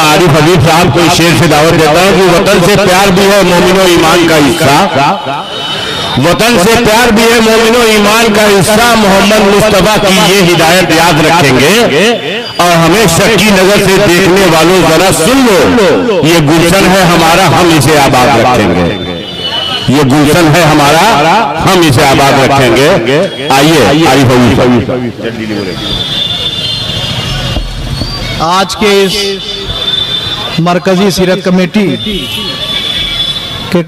मैं आरिफ हबीब साहब को इस शेर से दावत देता हूँ कि वतन से प्यार भी है मोमिनो ईमान का हिस्सा, वतन से प्यार भी है मोमिनो ईमान का हिस्सा। मोहम्मद मुस्तफा की ये हिदायत याद रखेंगे और हमें शक्की नजर से देखने वालों जरा सुन लो, ये गुलशन है हमारा, हम इसे आबाद रखेंगे। ये गुलशन है हमारा, हम इसे आबाद रखेंगे। आइए आज के इस मरकजी सीरत कमेटी के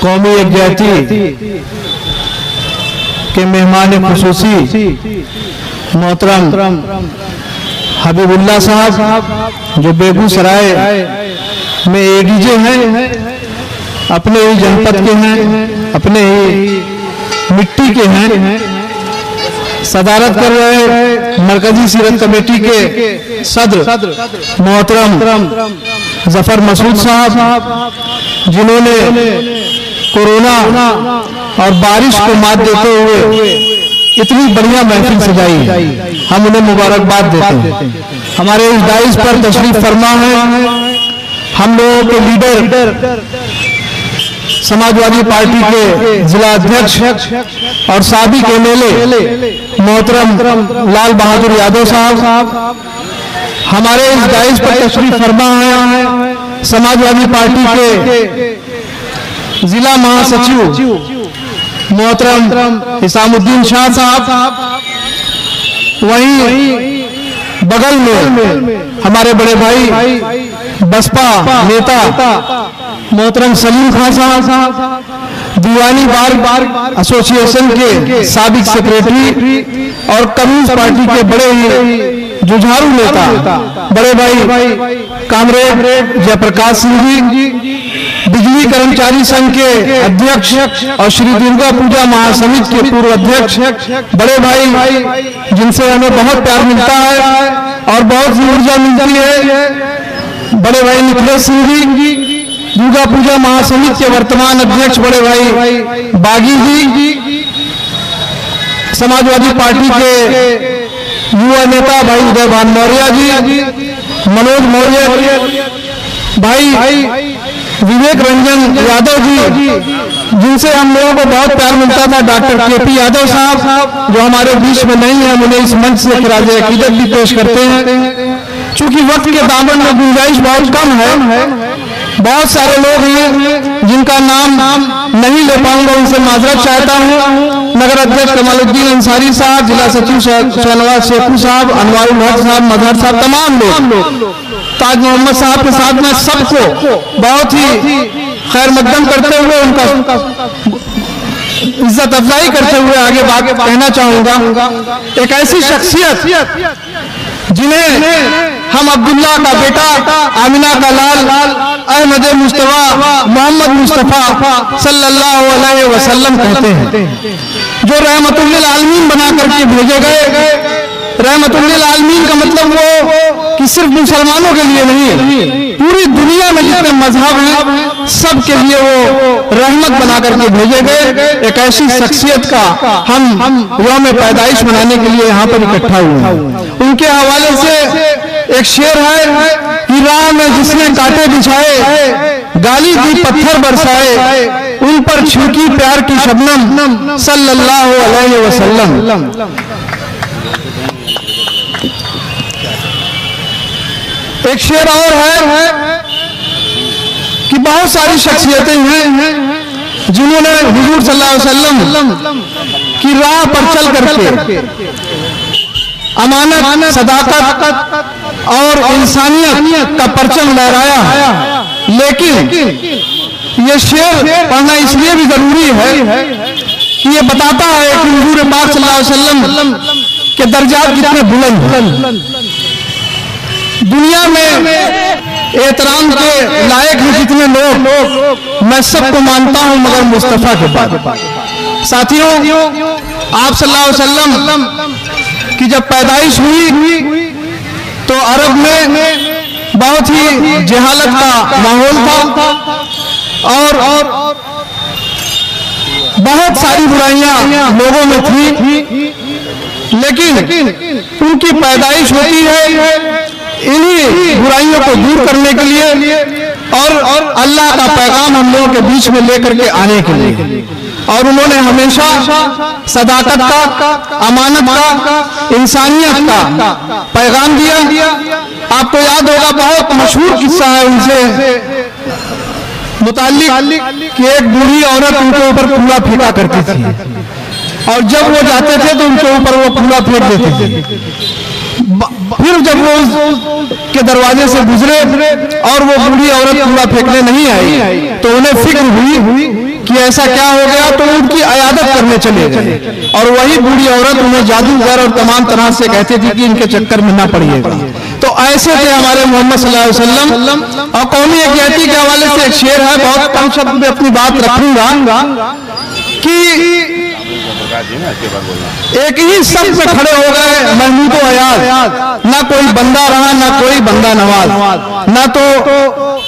कौमी यकजहती के मेहमान खुसूसी मोहतरम हबीबुल्लाह साहब जो बेगूसराय में एडीजे हैं, अपने ही जनपद के हैं, अपने ही मिट्टी के हैं, सदारत कर रहे मरकजी सीरत कमेटी के सदर मोहतरम जफर मसूद साहब, जिन्होंने कोरोना और बारिश को मात देते हुए इतनी बढ़िया महफिल सजाई, हम उन्हें मुबारकबाद देते हैं। हमारे इस डाइस पर तशरीफ फरमा है हम लोगों के लीडर समाजवादी पार्टी के जिला अध्यक्ष और साबिक एमएलए मोहतरम लाल बहादुर यादव साहब। हमारे इस डाइस पर तशरीफ फरमा है समाजवादी पार्टी के जिला महासचिव मोहतरम इसामुद्दीन शाह साहब। वहीं बगल में हमारे बड़े भाई बसपा नेता मोहतरम सलीम खान साहब, दीवानी बार एसोसिएशन के साबिक सेक्रेटरी और कम्युनिस्ट पार्टी के बड़े ही जुझारू नेता बड़े भाई कामरेड जयप्रकाश सिंह जी, बिजली कर्मचारी संघ के अध्यक्ष और श्री दुर्गा पूजा महासमिति के पूर्व अध्यक्ष बड़े भाई जिनसे हमें बहुत प्यार मिलता है और बहुत सी ऊर्जा मिलती है, बड़े भाई निखिलेश सिंह जी, दुर्गा पूजा महासमिति के वर्तमान अध्यक्ष बड़े भाई बागी जी, समाजवादी पार्टी के युवा नेता भाई उदय भान मौर्य जी, मनोज मौर्य भाई, विवेक रंजन यादव जी, जिनसे हम लोगों को बहुत प्यार मिलता था, डॉक्टर केपी यादव साहब जो हमारे बीच में नहीं है, हम उन्हें इस मंच से खिराज अकीदत भी पेश करते हैं। चूंकि वक्त के दामन में गुंजाइश बहुत कम है, बहुत सारे लोग हैं जिनका नाम नहीं ले पाऊंगा, उनसे माजरत चाहता हूँ। नगर अध्यक्ष कमालुद्दीन अंसारी साहब, जिला सचिव शहनवाज शेखू साहब, अनवारुल हक साहब, मजहर साहब, तमाम लोग, ताज मोहम्मद साहब के साथ में सबको बहुत ही खैर मकदम करते हुए उनका इज्जत अफजाई करते हुए आगे बात कहना चाहूंगा। एक ऐसी शख्सियत जिन्हें हम अब्दुल्ला का बेटा, आमिना का लाल, अहमद मुस्तफा, मोहम्मद मुस्तफा सल्लल्लाहु अलैहि वसल्लम कहते हैं, जो रहमतुल लिल आलमीन बना करके भेजे गए। रहमतुल लिल आलमीन का मतलब वो कि सिर्फ मुसलमानों के लिए नहीं, पूरी दुनिया में जितने मजहब हैं सबके लिए वो रहमत बना करके भेजे गए। एक ऐसी शख्सियत का हम यौम पैदाइश मनाने के लिए यहाँ पर इकट्ठा हुए। उनके हवाले से एक शेर है कि राह में जिसने कांटे बिछाए, गाली दी पत्थर बरसाए, उन पर छिड़की प्यार की शबनम सल्लल्लाहु अलैहि वसल्लम। एक शेर और है कि बहुत सारी शख्सियतें हैं जिन्होंने हुजूर सल्लल्लाहु अलैहि वसल्लम की राह पर चल करके अमानत, सदाकत और इंसानियत का परचम लहराया। लेकिन ये शेर पढ़ना इसलिए भी जरूरी है कि ये बताता है कि हुजूर पाक सल्लल्लाहु अलैहि वसल्लम के दर्जात कितने बुलंद हैं। दुनिया में एहतराम के लायक हैं जितने लोग, मैं सबको मानता हूं मगर मुस्तफा के बाद। साथियों, आप सल्लल्लाहु अलैहि वसल्लम की जब पैदाइश हुई तो अरब में बहुत ही जहालत का माहौल था और बहुत सारी बुराइयां लोगों में थी। लेकिन उनकी पैदाइश होती है इन्हीं बुराइयों को दूर करने के लिए और अल्लाह का पैगाम हम लोगों के बीच में लेकर के आने के लिए। और उन्होंने हमेशा सदाकत का, अमानत का, इंसानियत का पैगाम दिया। आपको याद होगा, बहुत मशहूर किस्सा है उनसे मुताल्लिक कि एक बूढ़ी औरत उनके ऊपर कूड़ा फेंका करती थी, और जब वो जाते थे तो उनके ऊपर वो कूड़ा फेंक देते थे। फिर जब वो के दरवाजे से गुजरे और वो बूढ़ी औरत कूड़ा फेंकने नहीं आई तो उन्हें फिक्र हुई कि ऐसा क्या हो गया, तो उनकी इयादत करने चले गए। और वही बूढ़ी औरत उन्हें जादूगर और तमाम तरह से कहती थी कि इनके चक्कर में ना पड़िएगा। तो ऐसे थे हमारे मोहम्मद सल्लल्लाहु अलैहि वसल्लम। और कौमी यकजहती के हवाले से एक शेर है, बहुत कम शब्द में अपनी बात रखूंगा कि एक ही सब में खड़े हो गए महमूद व अयाज, ना कोई बंदा रहा ना कोई बंदा नवाज, ना तो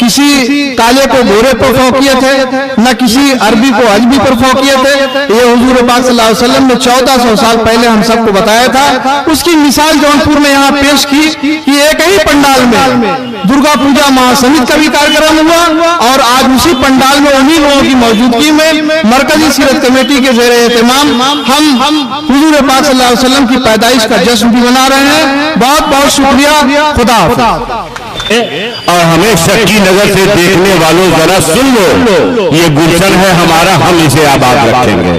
किसी काले को गोरे पर फौकियत है, ना किसी अरबी को अजमी पर फौकियत है। ये हुजूर पाक सल्लल्लाहु अलैहि वसल्लम ने 1400 साल पहले हम सबको बताया था। उसकी मिसाल जौनपुर में यहाँ पेश की कि एक ही पंडाल में दुर्गा पूजा महासमिति का भी कार्यक्रम हुआ, और आज उसी पंडाल में उन्हीं लोगों की मौजूदगी में मरकजी सीरत कमेटी के ज़ेरे एहतमाम हम हुजूर पाक सल्लल्लाहु अलैहि वसल्लम की पैदाइश का जश्न भी मना रहे हैं। बहुत बहुत शुक्रिया, खुदा हाफ़िज़। और हमें शक्की नगर से देखने वालों जरा सुन लो, ये गुलशन है हमारा, हम इसे आबाद रखेंगे।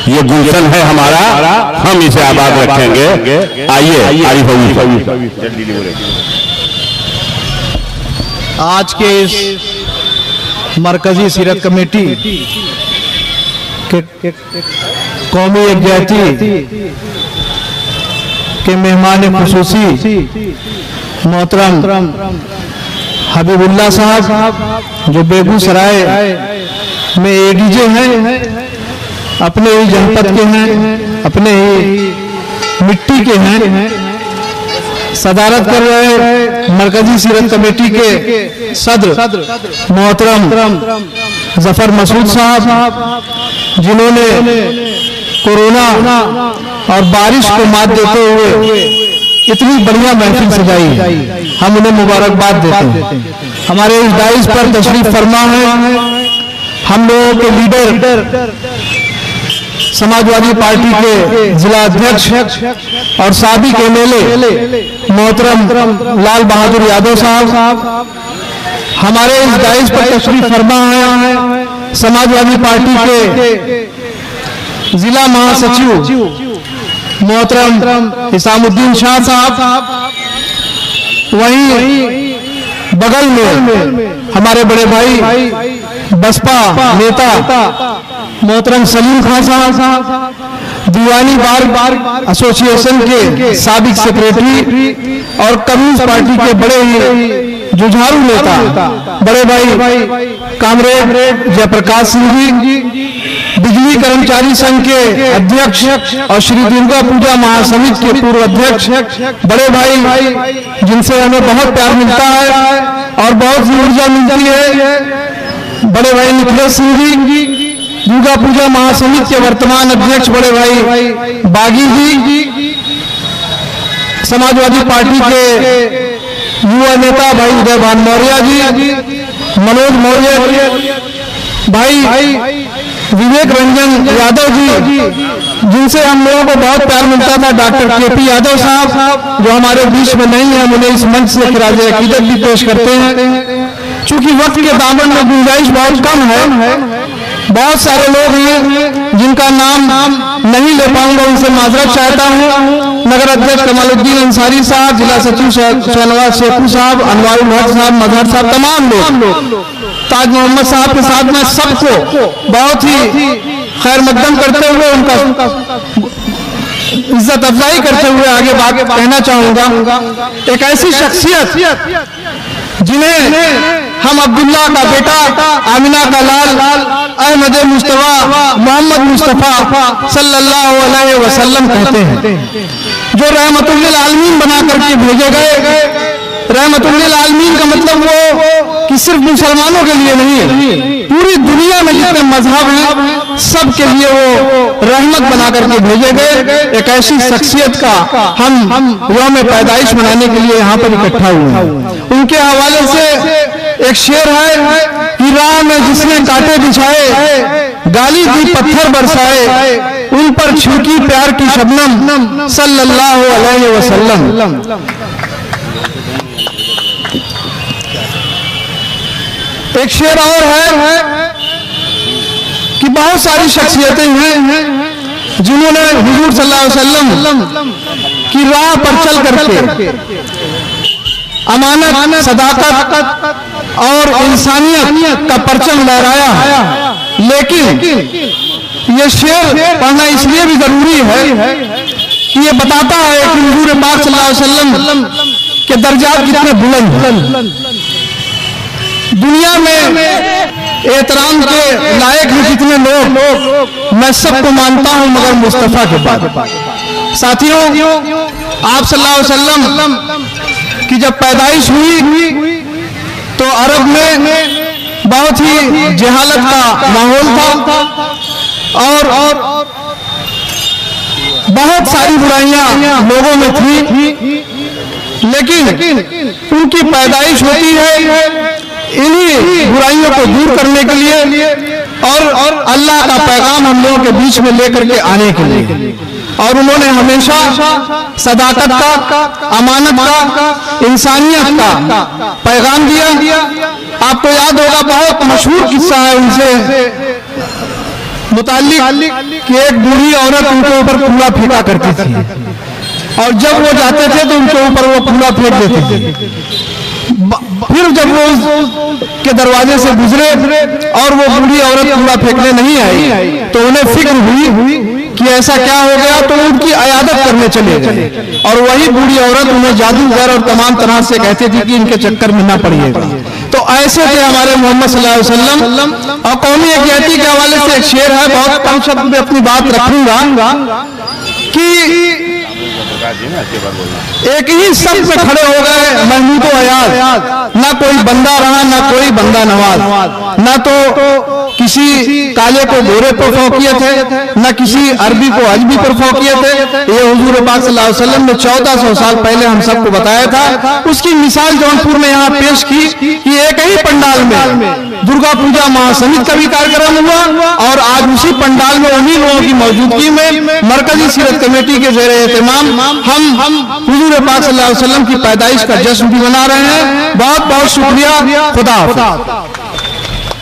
ये गुलशन है हमारा, हम इसे आबाद रखेंगे। आइए आज के इस मरकजी सीरत कमेटी के कौमी यकजहती के मेहमान खुसूसी मोहतरम हबीबुल्लाह साहब, जो बेगूसराय में एडीजे हैं, अपने ही जनपद के हैं, अपने ही मिट्टी के हैं, सदारत कर रहे मरकजी सीरत कमेटी के सदर मोहतरम जफर मसूद साहब, जिन्होंने कोरोना और बारिश को मात देते हुए इतनी बढ़िया महफिल सजाई, हम उन्हें मुबारकबाद देते हैं। हमारे इस दाइश पर तशरीफ फरमा है हम लोगों के लीडर समाजवादी पार्टी के जिला अध्यक्ष और साबिक एमएलए मोहतरम लाल बहादुर यादव साहब। हमारे इस दाइश पर तशरीफ फरमा है समाजवादी पार्टी के जिला महासचिव मोहतरम इसामुद्दीन शाह साहब। वहीं बगल में हमारे बड़े भाई बसपा नेता मोहतरम सलीम खान साहब, दीवानी बार एसोसिएशन के साबिक सेक्रेटरी और कम्युनिस्ट पार्टी के बड़े ही जुझारू नेता बड़े भाई कामरेड जयप्रकाश सिंह जी, बिजली कर्मचारी संघ के अध्यक्ष और श्री दुर्गा पूजा महासमिति के पूर्व अध्यक्ष बड़े भाई, जिनसे हमें बहुत प्यार मिलता है और बहुत सी ऊर्जा मिलती है, बड़े भाई निखिलेश सिंह जी, दुर्गा पूजा महासमिति के वर्तमान अध्यक्ष बड़े भाई बागी जी, समाजवादी पार्टी के युवा नेता भाई उदय भान मौर्य जी, मनोज मौर्य भाई, विवेक रंजन यादव जी, जिनसे हम लोगों को बहुत प्यार मिलता था, डॉक्टर केपी यादव साहब, जो हमारे बीच में नहीं है, हम उन्हें इस मंच से खिराज अकीदत भी पेश करते हैं। चूंकि वक्त के दामन में गुंजाइश बहुत कम है, बहुत सारे लोग हैं जिनका नाम नहीं ले पाऊंगा, उनसे माजरत चाहता हूँ। नगर अध्यक्ष कमालुद्दीन अंसारी साहब, जिला सचिव शहनवाज शेखू साहब, अनवारुल हक साहब, मजहर साहब, तमाम लोग, ताज मोहम्मद साहब के साथ मैं सबको बहुत ही खैर मकदम करते हुए, उनका इज्जत अफजाई करते हुए आगे बात कहना चाहूंगा। एक ऐसी शख्सियत जिन्हें हम अब्दुल्ला का बेटा, आमिना का लाल, अहमद मुस्तफा, मोहम्मद मुस्तफा सल्लल्लाहु अलैहि वसल्लम कहते हैं, जो रहमतुल लिल आलमीन बना करके भेजे गए। रहमतुल लिल आलमीन का मतलब वो कि सिर्फ मुसलमानों के लिए नहीं है, पूरी दुनिया में जितने मजहब हैं सबके लिए वो रहमत बना करके भेजे गए। एक ऐसी शख्सियत का हम यौम पैदाइश मनाने के लिए यहाँ पर इकट्ठा हुए हैं। उनके हवाले से एक शेर है कि राह में जिसने कांटे बिछाए, गाली दी पत्थर बरसाए, उन पर छिड़की प्यार की शबनम सल्लल्लाहु अलैहि वसल्लम। एक शेर और है कि बहुत सारी शख्सियतें हैं जिन्होंने हुजूर सल्लल्लाहु अलैहि वसल्लम की राह पर चल करके अमानत, सदाकत और इंसानियत का परचम लहराया। लेकिन ये शेर पढ़ना इसलिए भी जरूरी है कि ये बताता है कि हुजूर पाक सल्लल्लाहु अलैहि वसल्लम के दर्जात कितने बुलंद हैं। दुनिया में एहतराम के लायक हैं कितने लोग, मैं सबको मानता हूं मगर मुस्तफा के बाद। साथियों, आप सल्लल्लाहु अलैहि वसल्लम की जब पैदाइश हुई तो अरब में बहुत ही जहालत का माहौल था और बहुत सारी बुराइयां लोगों में थी। लेकिन उनकी पैदाइश होती है इन्हीं बुराइयों को दूर करने के लिए और अल्लाह का पैगाम हम लोगों के बीच में लेकर के आने के लिए। और उन्होंने हमेशा सदाकत का, अमानत का, इंसानियत का पैगाम दिया। आपको याद होगा बहुत मशहूर किस्सा है उनसे मुताल्लिक कि एक बूढ़ी औरत उनके ऊपर कूड़ा फेंका करती थी और जब वो जाते थे तो उनके ऊपर वो कूड़ा फेंक देते थे। फिर जब वो के दरवाजे से गुजरे और वो बूढ़ी औरत कूड़ा फेंकने नहीं आई तो उन्हें फिक्र हुई कि ऐसा क्या हो गया, तो उनकी अयादत करने चले गए। और वही बूढ़ी औरत उन्हें जादूगर और तमाम तरह से कहती थी कि इनके चक्कर में ना पड़िएगा। तो ऐसे थे हमारे मोहम्मद सल्लल्लाहु अलैहि वसल्लम। और कौमी यकीनती के हवाले से एक शेर है, बहुत कम शब्द में अपनी बात रखूंगा कि एक ही सब में खड़े हो गए महमूद अयाज, ना कोई बंदा रहा ना कोई बंदा नवाज, ना तो किसी काले को गोरे पर फौकियत है, ना किसी अरबी को अजमी पर फौकियत है। ये हुजूर पाक सल्लल्लाहु अलैहि वसल्लम ने 1400 साल पहले हम सबको बताया था। उसकी मिसाल जौनपुर में यहाँ पेश की कि एक ही पंडाल में दुर्गा पूजा महासमित का भी कार्यक्रम हुआ और आज उसी पंडाल में उन्हीं लोगों की मौजूदगी में मरकजी सीरत कमेटी के ज़ेरे एहतमाम हम हुजूर पाक सल्लल्लाहु अलैहि वसल्लम की पैदाइश का जश्न भी मना रहे हैं। बहुत बहुत शुक्रिया। खुदा हाफ़िज़।